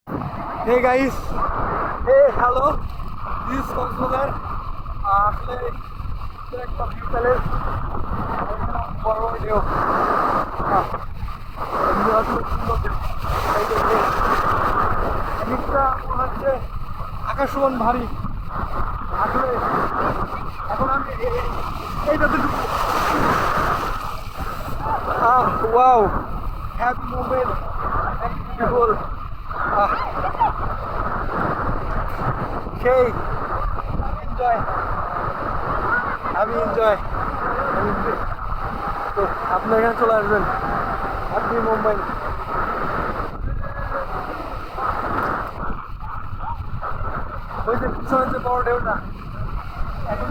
Hey guys, hey hello, this is Konsulaর আসলে একটা view palace বড় ভিডিও জিনিসটা মনে হচ্ছে আকাশ সমান ভারী আসলে এখন আমি এইটাতে ওয়াও হ্যাপি মুভমেন্ট বিউটিফুল সেই এনজয় আমি এনজয় তো আপনার এখানে চলে আসবেন আপনি মুম্বাই ওই যে পিছনে যে বড় ঢেউটা এখন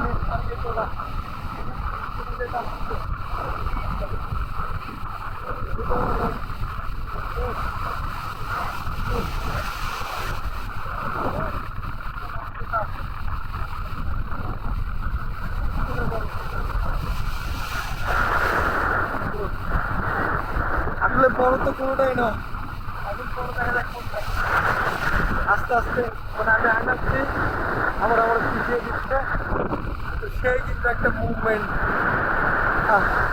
চলা আসলে বড় তো কোনোটাই না এখন বড় দেখা যাক কোনটা আস্তে আস্তে মানে আমি আনাচ্ছি আমার পিছিয়ে দিচ্ছে তো সেই কিন্তু একটা মুভমেন্ট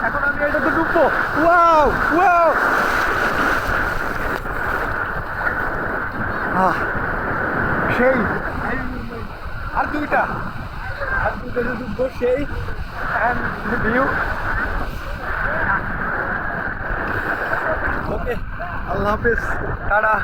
এখন আমি এটাতে ঢুকবো ওয়াও ওয়াও সেই আর দুইটা ঢুকবো সেই অ্যান্ড ভিউ ওকে আল্লাহ হাফেজ টাটা